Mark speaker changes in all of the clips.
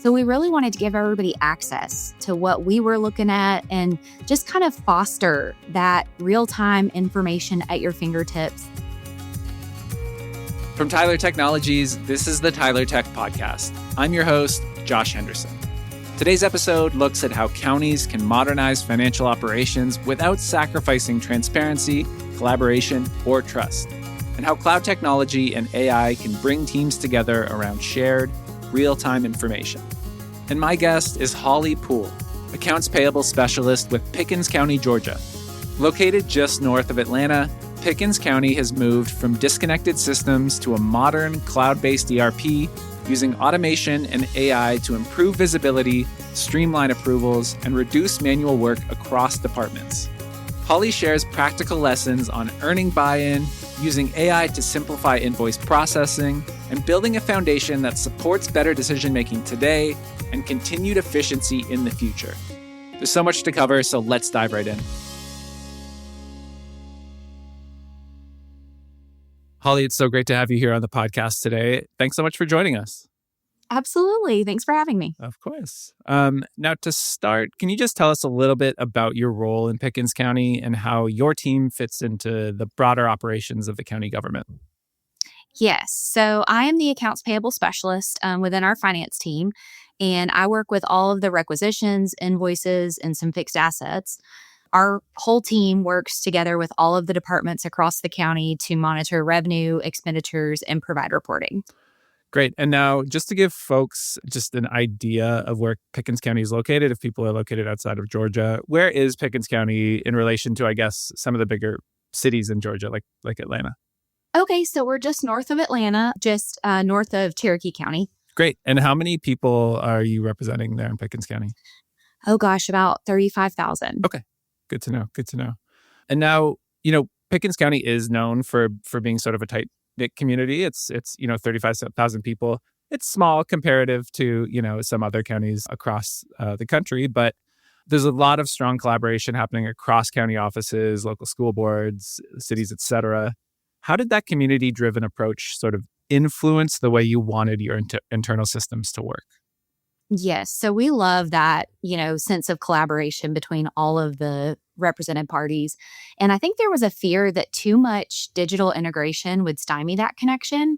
Speaker 1: So we really wanted to give everybody access to what we were looking at and just kind of foster that real-time information at your fingertips.
Speaker 2: From Tyler Technologies, this is the Tyler Tech Podcast. I'm your host, Josh Henderson. Today's episode looks at how counties can modernize financial operations without sacrificing transparency, collaboration, or trust, and how cloud technology and AI can bring teams together around shared, real-time information. And my guest is Hollie Poole, accounts payable specialist with Pickens County, Georgia. Located just north of Atlanta, Pickens County has moved from disconnected systems to a modern cloud-based ERP using automation and AI to improve visibility, streamline approvals, and reduce manual work across departments. Hollie shares practical lessons on earning buy-in, using AI to simplify invoice processing, and building a foundation that supports better decision-making today and continued efficiency in the future. There's so much to cover, so let's dive right in. Hollie, it's so great to have you here on the podcast today. Thanks so much for joining us.
Speaker 1: Absolutely. Thanks for having me.
Speaker 2: Of course. Now, to start, can you just tell us a little bit about your role in Pickens County and how your team fits into the broader operations of the county government?
Speaker 1: Yes. So I am the accounts payable specialist within our finance team, and I work with all of the requisitions, invoices, and some fixed assets. Our whole team works together with all of the departments across the county to monitor revenue, expenditures, and provide reporting.
Speaker 2: Great. And now, just to give folks just an idea of where Pickens County is located, if people are located outside of Georgia, where is Pickens County in relation to, I guess, some of the bigger cities in Georgia, like Atlanta?
Speaker 1: Okay, so we're just north of Atlanta, just north of Cherokee County.
Speaker 2: Great. And how many people are you representing there in Pickens County?
Speaker 1: Oh gosh, about 35,000.
Speaker 2: Okay. Good to know. Good to know. And now, Pickens County is known for being sort of a tight-knit community. It's 35,000 people. It's small comparative to, some other counties across the country, but there's a lot of strong collaboration happening across county offices, local school boards, cities, et cetera. How did that community-driven approach sort of influence the way you wanted your internal systems to work?
Speaker 1: Yes. So we love that, sense of collaboration between all of the represented parties. And I think there was a fear that too much digital integration would stymie that connection.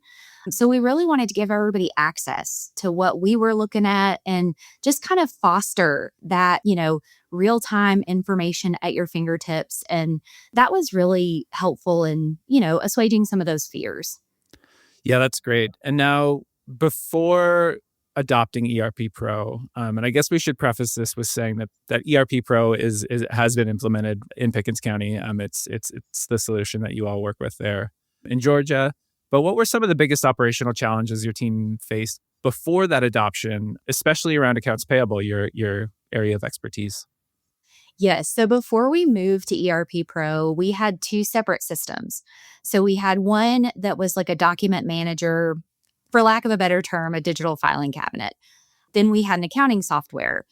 Speaker 1: So we really wanted to give everybody access to what we were looking at and just kind of foster that, real-time information at your fingertips. And that was really helpful in, assuaging some of those fears.
Speaker 2: Yeah, that's great. And now, before adopting ERP Pro, and I guess we should preface this with saying that ERP Pro has been implemented in Pickens County. It's the solution that you all work with there in Georgia. But what were some of the biggest operational challenges your team faced before that adoption, especially around accounts payable, your area of expertise?
Speaker 1: Yes. So before we moved to ERP Pro, we had two separate systems. So we had one that was like a document manager, for lack of a better term, a digital filing cabinet. Then we had an accounting software.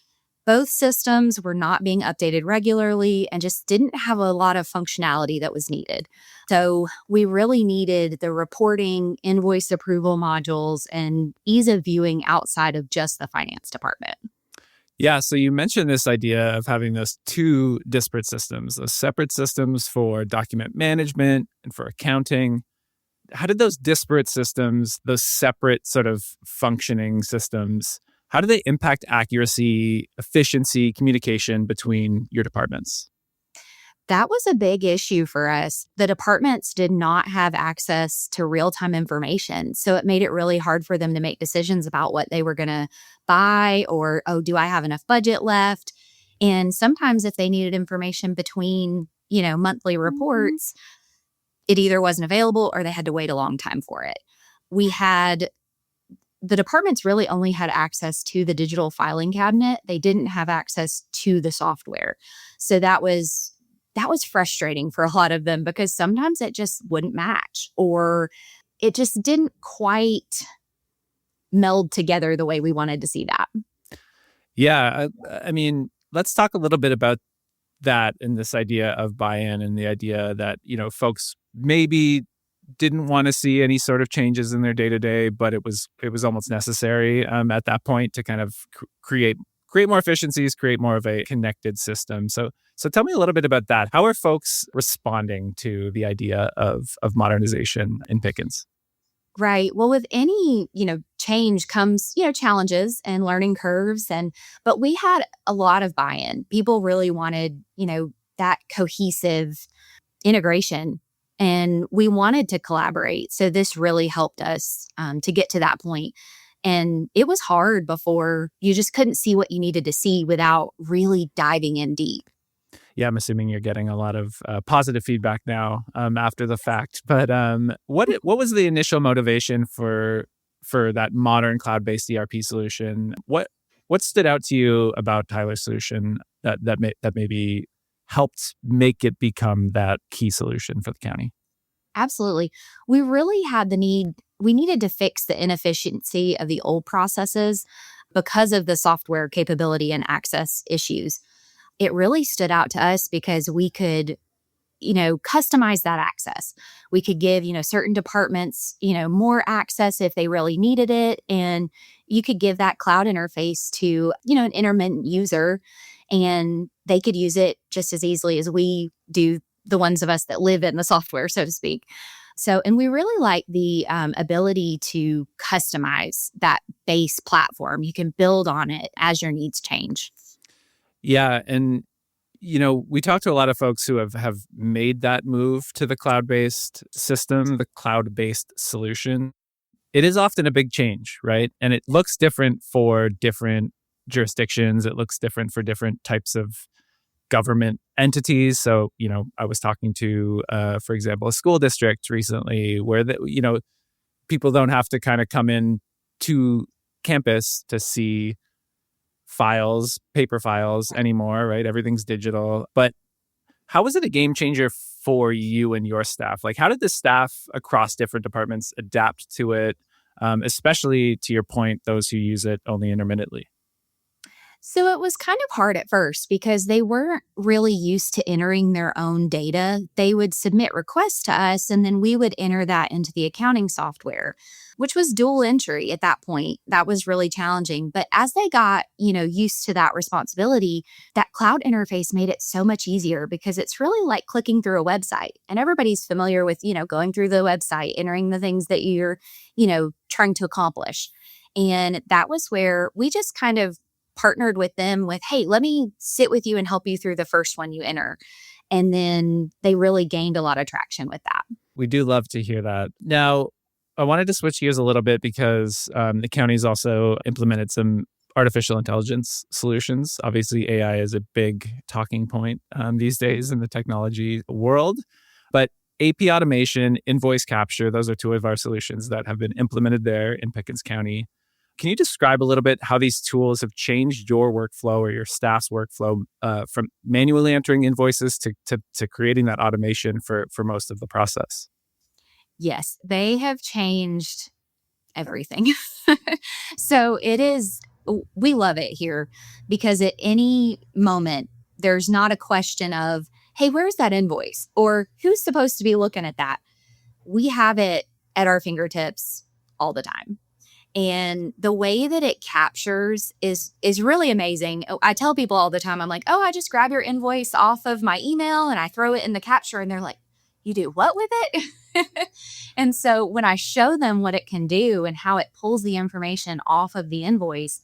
Speaker 1: Both systems were not being updated regularly and just didn't have a lot of functionality that was needed. So we really needed the reporting, invoice approval modules, and ease of viewing outside of just the finance department.
Speaker 2: Yeah, so you mentioned this idea of having those two disparate systems, those separate systems for document management and for accounting. How did those disparate systems, those separate sort of functioning systems, how do they impact accuracy, efficiency, communication between your departments?
Speaker 1: That was a big issue for us. The departments did not have access to real-time information, so it made it really hard for them to make decisions about what they were going to buy or, do I have enough budget left? And sometimes if they needed information between, monthly reports, it either wasn't available or they had to wait a long time for it. The departments really only had access to the digital filing cabinet. They didn't have access to the software. So that was frustrating for a lot of them because sometimes it just wouldn't match or it just didn't quite meld together the way we wanted to see that.
Speaker 2: Yeah, I mean, let's talk a little bit about that and this idea of buy-in and the idea that, folks maybe didn't want to see any sort of changes in their day-to-day, but it was almost necessary at that point to kind of create more efficiencies, create more of a connected system. So tell me a little bit about that. How are folks responding to the idea of modernization in Pickens?
Speaker 1: Right. Well, with any, change comes, challenges and learning curves. But we had a lot of buy-in. People really wanted, that cohesive integration, and we wanted to collaborate. So this really helped us to get to that point. And it was hard before. You just couldn't see what you needed to see without really diving in deep.
Speaker 2: Yeah, I'm assuming you're getting a lot of positive feedback now after the fact. But what was the initial motivation for that modern cloud-based ERP solution? What stood out to you about Tyler's solution that maybe helped make it become that key solution for the county?
Speaker 1: Absolutely. We really had we needed to fix the inefficiency of the old processes because of the software capability and access issues. It really stood out to us because we could, customize that access. We could give, certain departments, more access if they really needed it. And you could give that cloud interface to, an intermittent user, and they could use it just as easily as we do, the ones of us that live in the software, so to speak. And we really like the ability to customize that base platform. You can build on it as your needs change.
Speaker 2: Yeah. And, we talked to a lot of folks who have made that move to the cloud-based system, the cloud-based solution. It is often a big change, right? And it looks different for different jurisdictions. It looks different for different types of government entities. So, I was talking to, for example, a school district recently where, people don't have to kind of come in to campus to see paper files anymore, right? Everything's digital. But how was it a game changer for you and your staff? Like, how did the staff across different departments adapt to it, especially to your point, those who use it only intermittently?
Speaker 1: So it was kind of hard at first because they weren't really used to entering their own data. They would submit requests to us, and then we would enter that into the accounting software, which was dual entry at that point. That was really challenging. But as they got, used to that responsibility, that cloud interface made it so much easier because it's really like clicking through a website. And everybody's familiar with, going through the website, entering the things that you're, trying to accomplish. And that was where we just kind of partnered with them with, hey, let me sit with you and help you through the first one you enter. And then they really gained a lot of traction with that.
Speaker 2: We do love to hear that. Now, I wanted to switch gears a little bit because the county's also implemented some artificial intelligence solutions. Obviously, AI is a big talking point these days in the technology world. But AP automation, invoice capture, those are two of our solutions that have been implemented there in Pickens County. Can you describe a little bit how these tools have changed your workflow or your staff's workflow from manually entering invoices to creating that automation for most of the process?
Speaker 1: Yes, they have changed everything. So we love it here because at any moment, there's not a question of, hey, where's that invoice? Or who's supposed to be looking at that? We have it at our fingertips all the time. And the way that it captures is really amazing. I tell people all the time, I'm like, I just grab your invoice off of my email and I throw it in the capture. And they're like, you do what with it? And so when I show them what it can do and how it pulls the information off of the invoice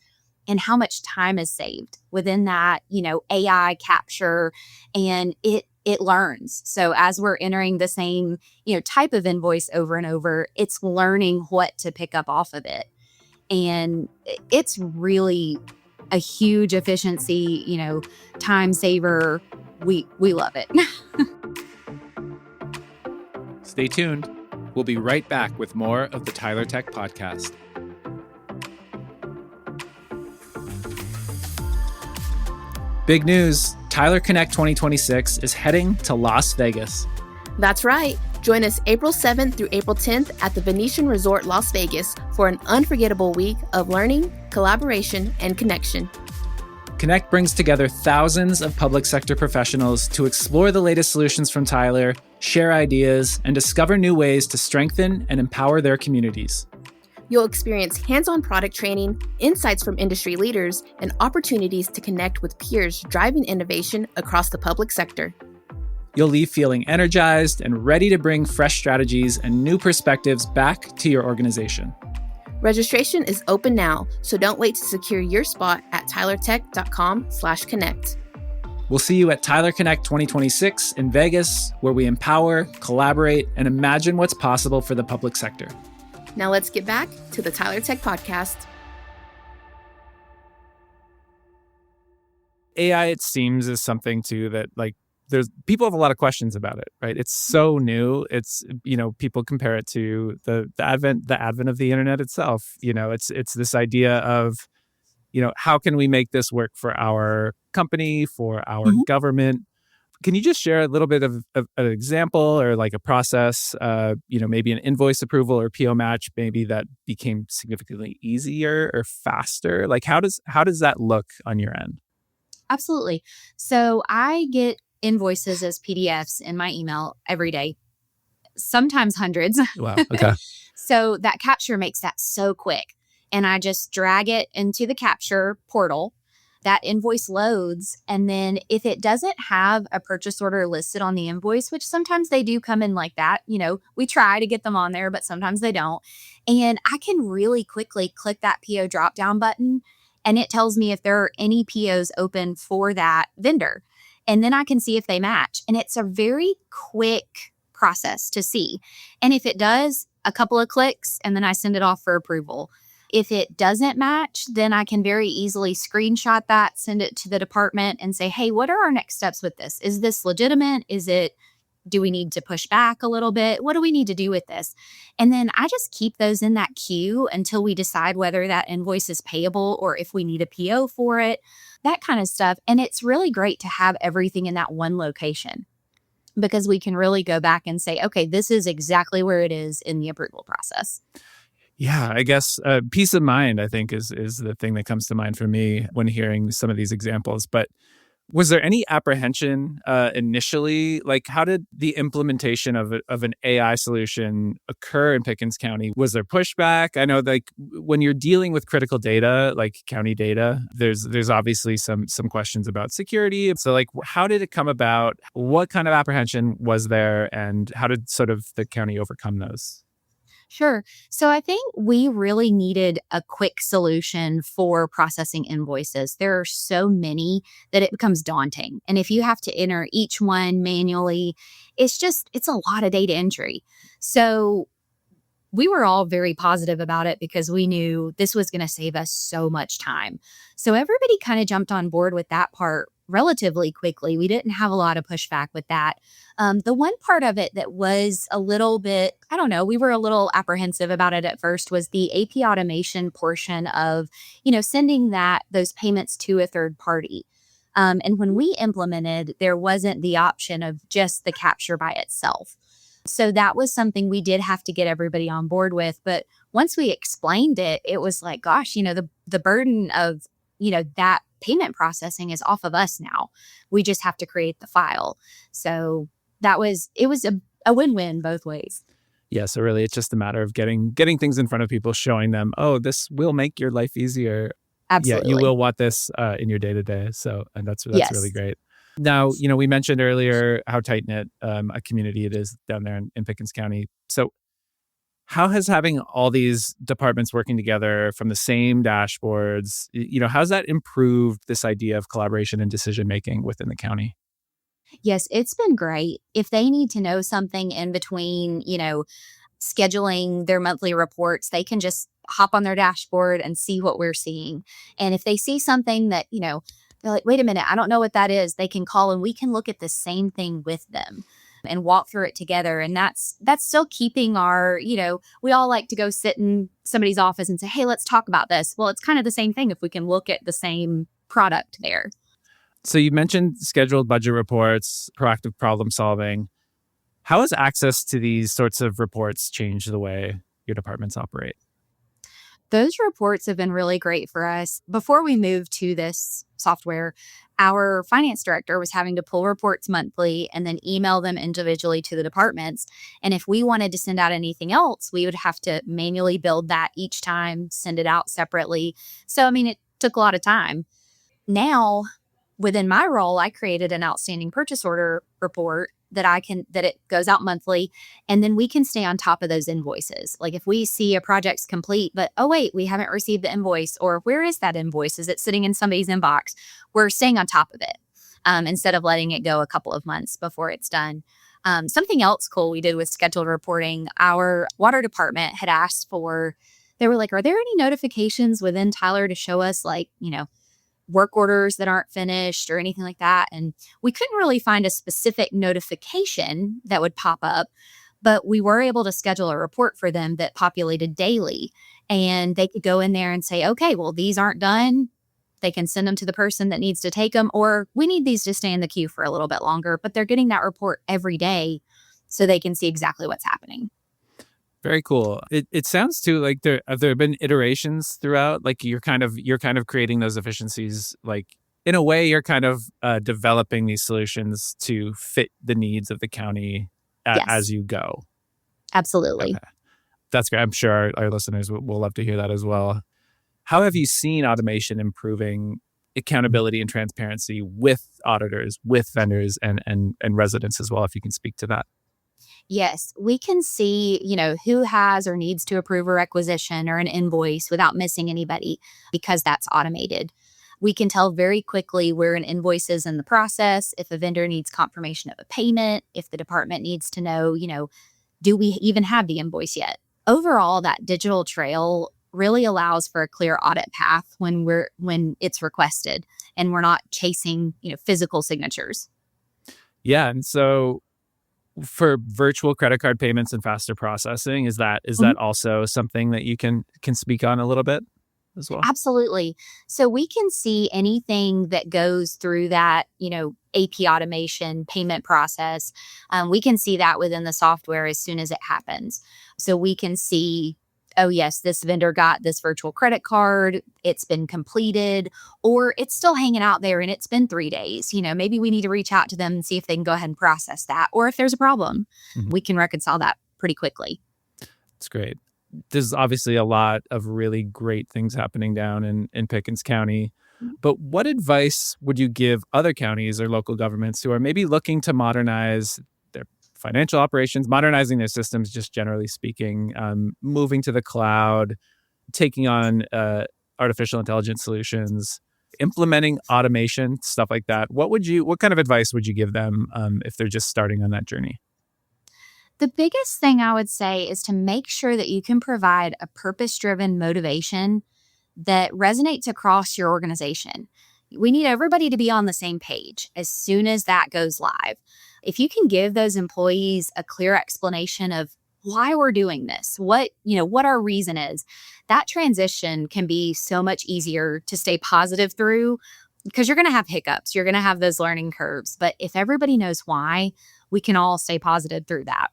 Speaker 1: and how much time is saved within that, AI capture, and it learns. So as we're entering the same, type of invoice over and over, it's learning what to pick up off of it. And it's really a huge efficiency, time saver. We love it.
Speaker 2: Stay tuned. We'll be right back with more of the Tyler Tech Podcast. Big news. Tyler Connect 2026 is heading to Las Vegas.
Speaker 3: That's right. Join us April 7th through April 10th at the Venetian Resort Las Vegas for an unforgettable week of learning, collaboration, and connection.
Speaker 2: Connect brings together thousands of public sector professionals to explore the latest solutions from Tyler, share ideas, and discover new ways to strengthen and empower their communities.
Speaker 3: You'll experience hands-on product training, insights from industry leaders, and opportunities to connect with peers driving innovation across the public sector.
Speaker 2: You'll leave feeling energized and ready to bring fresh strategies and new perspectives back to your organization.
Speaker 3: Registration is open now, so don't wait to secure your spot at tylertech.com/connect.
Speaker 2: We'll see you at Tyler Connect 2026 in Vegas, where we empower, collaborate, and imagine what's possible for the public sector.
Speaker 3: Now let's get back to the Tyler Tech Podcast.
Speaker 2: AI, it seems, is something too that there's people have a lot of questions about it, right? It's so new. It's, people compare it to the advent of the internet itself. It's this idea of, how can we make this work for our company, for our government? Can you just share a little bit of an example or like a process, maybe an invoice approval or PO match, maybe that became significantly easier or faster? Like how does that look on your end?
Speaker 1: Absolutely. So I get invoices as PDFs in my email every day, sometimes hundreds.
Speaker 2: Wow. Okay.
Speaker 1: So that capture makes that so quick. And I just drag it into the capture portal. That invoice loads. And then if it doesn't have a purchase order listed on the invoice, which sometimes they do come in like that, we try to get them on there, but sometimes they don't. And I can really quickly click that PO drop down button. And it tells me if there are any POs open for that vendor. And then I can see if they match. And it's a very quick process to see. And if it does, a couple of clicks, and then I send it off for approval. If it doesn't match, then I can very easily screenshot that, send it to the department and say, hey, what are our next steps with this? Is this legitimate? Do we need to push back a little bit? What do we need to do with this? And then I just keep those in that queue until we decide whether that invoice is payable or if we need a PO for it, that kind of stuff. And it's really great to have everything in that one location because we can really go back and say, okay, this is exactly where it is in the approval process.
Speaker 2: Yeah, I guess peace of mind, I think, is the thing that comes to mind for me when hearing some of these examples. But was there any apprehension initially? Like, how did the implementation of an AI solution occur in Pickens County? Was there pushback? I know, when you're dealing with critical data, like county data, there's obviously some questions about security. So, how did it come about? What kind of apprehension was there, and how did sort of the county overcome those?
Speaker 1: Sure. So I think we really needed a quick solution for processing invoices. There are so many that it becomes daunting. And if you have to enter each one manually, it's a lot of data entry. So we were all very positive about it because we knew this was going to save us so much time. So everybody kind of jumped on board with that part relatively quickly. We didn't have a lot of pushback with that. The one part of it that was a little bit, we were a little apprehensive about it at first was the AP automation portion of, sending those payments to a third party. And when we implemented, there wasn't the option of just the capture by itself. So that was something we did have to get everybody on board with. But once we explained it, it was like, gosh, the burden of, that payment processing is off of us now. We just have to create the file. So it was a win-win both ways.
Speaker 2: Yeah. So really, it's just a matter of getting things in front of people, showing them, oh, this will make your life easier.
Speaker 1: Absolutely.
Speaker 2: Yeah, you will want this in your day-to-day. So, and that's
Speaker 1: Yes.
Speaker 2: really great. Now, we mentioned earlier how tight-knit a community it is down there in Pickens County. So how has having all these departments working together from the same dashboards, how's that improved this idea of collaboration and decision-making within the county?
Speaker 1: Yes, it's been great. If they need to know something in between, scheduling their monthly reports, they can just hop on their dashboard and see what we're seeing. And if they see something that, they're like, wait a minute, I don't know what that is, they can call and we can look at the same thing with them and walk through it together. And that's still keeping our, we all like to go sit in somebody's office and say, hey, let's talk about this. Well, it's kind of the same thing if we can look at the same product there.
Speaker 2: So you mentioned scheduled budget reports, proactive problem solving. How has access to these sorts of reports changed the way your departments operate?
Speaker 1: Those reports have been really great for us. Before we moved to this software, our finance director was having to pull reports monthly and then email them individually to the departments. And if we wanted to send out anything else, we would have to manually build that each time, send it out separately. So, I mean, it took a lot of time. Now, within my role, I created an outstanding purchase order report that it goes out monthly, and then we can stay on top of those invoices. Like if we see a project's complete, but oh wait, we haven't received the invoice, or where is that invoice? Is it sitting in somebody's inbox? We're staying on top of it instead of letting it go a couple of months before it's done. Something else cool we did with scheduled reporting, our water department had asked for, they were like, are there any notifications within Tyler to show us work orders that aren't finished or anything like that? And we couldn't really find a specific notification that would pop up, but we were able to schedule a report for them that populated daily. And they could go in there and say, okay, well, these aren't done. They can send them to the person that needs to take them, or we need these to stay in the queue for a little bit longer. But they're getting that report every day so they can see exactly what's happening.
Speaker 2: Very cool. It sounds too like have there been iterations throughout? Like you're kind of creating those efficiencies. Like in a way, you're kind of developing these solutions to fit the needs of the county
Speaker 1: Yes.
Speaker 2: as you go.
Speaker 1: Absolutely.
Speaker 2: Okay. That's great. I'm sure our listeners will love to hear that as well. How have you seen automation improving accountability and transparency with auditors, with vendors, and residents as well? If you can speak to that.
Speaker 1: Yes, we can see, who has or needs to approve a requisition or an invoice without missing anybody because that's automated. We can tell very quickly where an invoice is in the process, if a vendor needs confirmation of a payment, if the department needs to know, do we even have the invoice yet? Overall, that digital trail really allows for a clear audit path when it's requested and we're not chasing, physical signatures.
Speaker 2: Yeah, and so for virtual credit card payments and faster processing, is that also something that you can speak on a little bit as well?
Speaker 1: Absolutely. So we can see anything that goes through that, AP automation payment process. We can see that within the software as soon as it happens. So we can see, oh yes, this vendor got this virtual credit card, it's been completed, or it's still hanging out there and it's been 3 days. Maybe we need to reach out to them and see if they can go ahead and process that. Or if there's a problem, we can reconcile that pretty quickly.
Speaker 2: That's great. There's obviously a lot of really great things happening down in Pickens County. But what advice would you give other counties or local governments who are maybe looking to modernize their financial operations, modernizing their systems, just generally speaking, moving to the cloud, taking on artificial intelligence solutions, implementing automation, stuff like that? What kind of advice would you give them if they're just starting on that journey?
Speaker 1: The biggest thing I would say is to make sure that you can provide a purpose-driven motivation that resonates across your organization. We need everybody to be on the same page as soon as that goes live. If you can give those employees a clear explanation of why we're doing this, what our reason is, that transition can be so much easier to stay positive through, because you're going to have hiccups. You're going to have those learning curves. But if everybody knows why, we can all stay positive through that.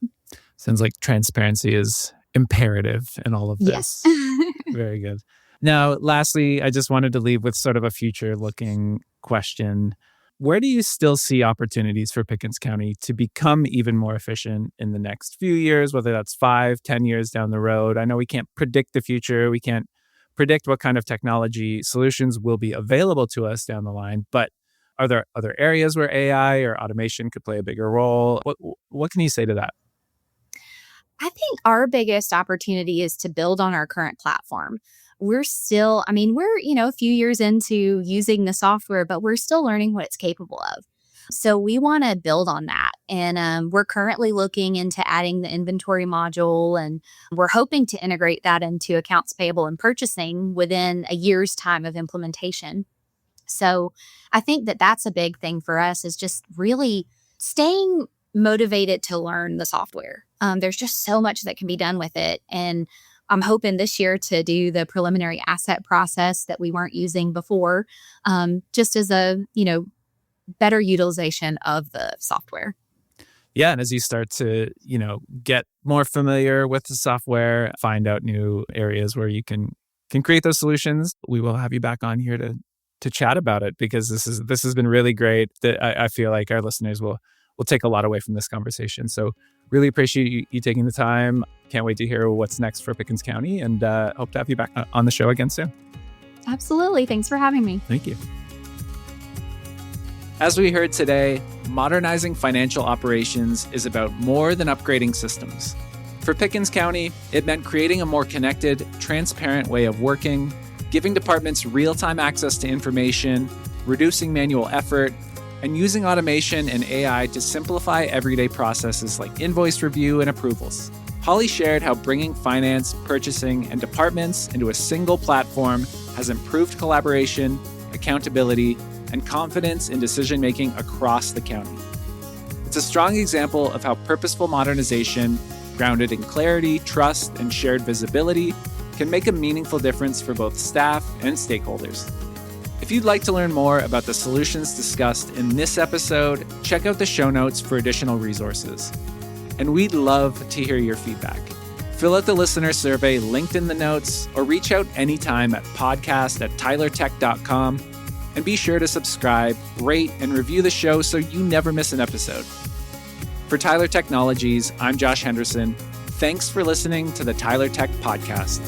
Speaker 2: Sounds like transparency is imperative in all of this.
Speaker 1: Yes.
Speaker 2: Very good. Now, lastly, I just wanted to leave with sort of a future-looking question. Where do you still see opportunities for Pickens County to become even more efficient in the next few years, whether that's 5, 10 years down the road? I know we can't predict the future. We can't predict what kind of technology solutions will be available to us down the line, but are there other areas where AI or automation could play a bigger role? What can you say to that?
Speaker 1: I think our biggest opportunity is to build on our current platform. We're a few years into using the software, but we're still learning what it's capable of. So we want to build on that. And we're currently looking into adding the inventory module, and we're hoping to integrate that into accounts payable and purchasing within a year's time of implementation. So I think that that's a big thing for us, is just really staying motivated to learn the software. There's just so much that can be done with it. And I'm hoping this year to do the preliminary asset process that we weren't using before, just as a, better utilization of the software.
Speaker 2: Yeah. And as you start to, get more familiar with the software, find out new areas where you can can create those solutions, we will have you back on here to chat about it, because this has been really great. That I feel like our listeners will take a lot away from this conversation. So really appreciate you taking the time. Can't wait to hear what's next for Pickens County, and hope to have you back on the show again soon.
Speaker 1: Absolutely. Thanks for having me.
Speaker 2: Thank you. As we heard today, modernizing financial operations is about more than upgrading systems. For Pickens County, it meant creating a more connected, transparent way of working, giving departments real-time access to information, reducing manual effort, and using automation and AI to simplify everyday processes like invoice review and approvals. Hollie shared how bringing finance, purchasing, and departments into a single platform has improved collaboration, accountability, and confidence in decision-making across the county. It's a strong example of how purposeful modernization, grounded in clarity, trust, and shared visibility, can make a meaningful difference for both staff and stakeholders. If you'd like to learn more about the solutions discussed in this episode, check out the show notes for additional resources. And we'd love to hear your feedback. Fill out the listener survey linked in the notes, or reach out anytime at podcast@tylertech.com. And be sure to subscribe, rate, and review the show so you never miss an episode. For Tyler Technologies, I'm Josh Henderson. Thanks for listening to the Tyler Tech Podcast.